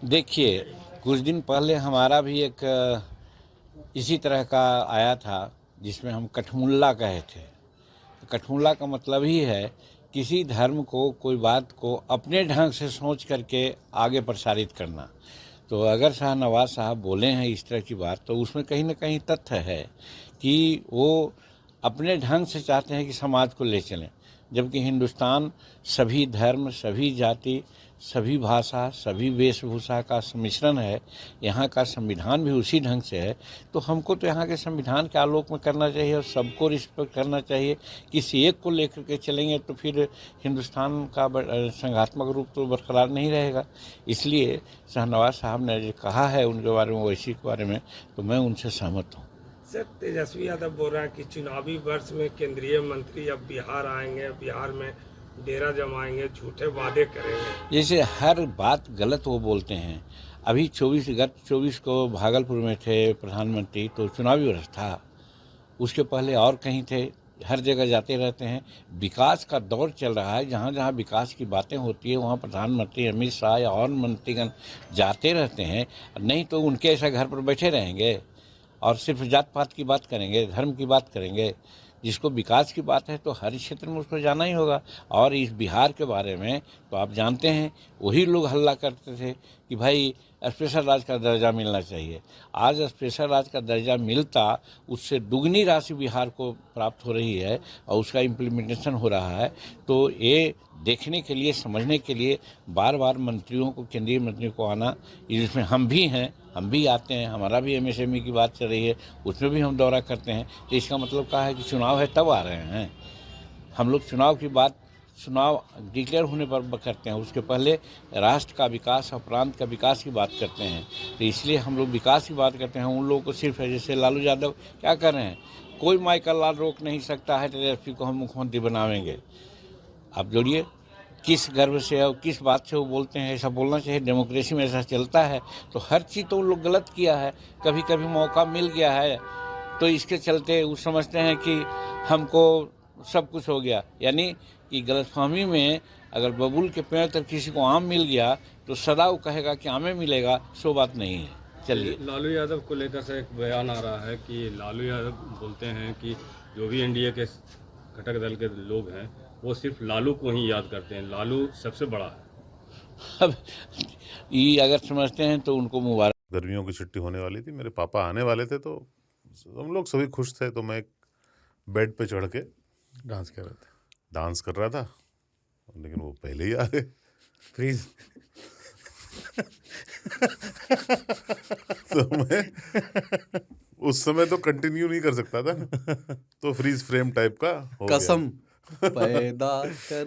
देखिए, कुछ दिन पहले हमारा भी एक इसी तरह का आया था, जिसमें हम कठमुल्ला कहे थे। तो कठमुल्ला का मतलब ही है किसी धर्म को, कोई बात को अपने ढंग से सोच करके आगे प्रसारित करना। तो अगर शाहनवाज साहब बोले हैं इस तरह की बात, तो उसमें कहीं ना कहीं तथ्य है कि वो अपने ढंग से चाहते हैं कि समाज को ले चलें, जबकि हिंदुस्तान सभी धर्म, सभी जाति, सभी भाषा, सभी वेशभूषा का सम्मिश्रण है। यहाँ का संविधान भी उसी ढंग से है। तो हमको तो यहाँ के संविधान के आलोक में करना चाहिए और सबको रिस्पेक्ट करना चाहिए। किसी एक को लेकर के चलेंगे तो फिर हिंदुस्तान का संघात्मक रूप तो बरकरार नहीं रहेगा। इसलिए शाहनवाज साहब ने जो कहा है उनके बारे में, ओवैसी के बारे में, तो मैं उनसे सहमत हूँ। सर, तेजस्वी यादव बोल रहे हैं कि चुनावी वर्ष में केंद्रीय मंत्री अब बिहार आएंगे, बिहार में डेरा जमाएंगे, झूठे वादे करेंगे। जैसे हर बात गलत वो बोलते हैं। अभी गत 24 को भागलपुर में थे प्रधानमंत्री, तो चुनावी वर्ष था। उसके पहले और कहीं थे। हर जगह जाते रहते हैं। विकास का दौर चल रहा है। जहाँ जहाँ विकास की बातें होती है वहाँ प्रधानमंत्री अमित शाह या और मंत्रीगण जाते रहते हैं। नहीं तो उनके ऐसा घर पर बैठे रहेंगे और सिर्फ जात पात की बात करेंगे, धर्म की बात करेंगे। जिसको विकास की बात है तो हर क्षेत्र में उसको जाना ही होगा। और इस बिहार के बारे में तो आप जानते हैं, वही लोग हल्ला करते थे कि भाई स्पेशल राज्य का दर्जा मिलना चाहिए। आज स्पेशल राज्य का दर्जा मिलता, उससे दुगनी राशि बिहार को प्राप्त हो रही है और उसका इम्प्लीमेंटेशन हो रहा है। तो ये देखने के लिए, समझने के लिए बार बार मंत्रियों को, केंद्रीय मंत्रियों को आना, जिसमें हम भी हैं, हम भी आते हैं। हमारा भी एमएसएमई की बात चल रही है, उसमें भी हम दौरा करते हैं। तो इसका मतलब क्या है कि चुनाव है तब आ रहे हैं। हम लोग चुनाव की बात, चुनाव डिक्लेयर होने पर करते हैं, उसके पहले राष्ट्र का विकास और प्रांत का विकास की बात करते हैं। तो इसलिए हम लोग विकास की बात करते हैं। उन लोगों को सिर्फ है, जैसे लालू यादव क्या कर रहे हैं, कोई माइकल लाल रोक नहीं सकता है तेजस्वी को हम मुख्यमंत्री बनावेंगे। आप जोड़िए, किस गर्व से और किस बात से वो बोलते हैं। ऐसा बोलना चाहिए, डेमोक्रेसी में ऐसा चलता है। तो हर चीज़ तो उन लोग गलत किया है। कभी कभी मौका मिल गया है तो इसके चलते वो समझते हैं कि हमको सब कुछ हो गया। यानी कि गलतफहमी में, अगर बबूल के पेड़ तक किसी को आम मिल गया तो सदा वो कहेगा कि आमे मिलेगा। सो बात नहीं है। चलिए, लालू यादव को लेकर से एक बयान आ रहा है कि लालू यादव बोलते हैं कि जो भी एनडीए के घटक दल के लोग हैं वो सिर्फ लालू को ही याद करते हैं, लालू सबसे बड़ा है। अब ये अगर समझते हैं तो उनको मुबारक। गर्मियों की छुट्टी होने वाली थी, मेरे पापा आने वाले थे, तो हम लोग सभी खुश थे। तो मैं एक बेड पे चढ़ के डांस कर रहा था, लेकिन वो पहले ही आ गए। फ्रीज। तो मैं उस समय तो कंटिन्यू नहीं कर सकता था ना, तो फ्रीज फ्रेम टाइप का हो गया। कसम पैदा कर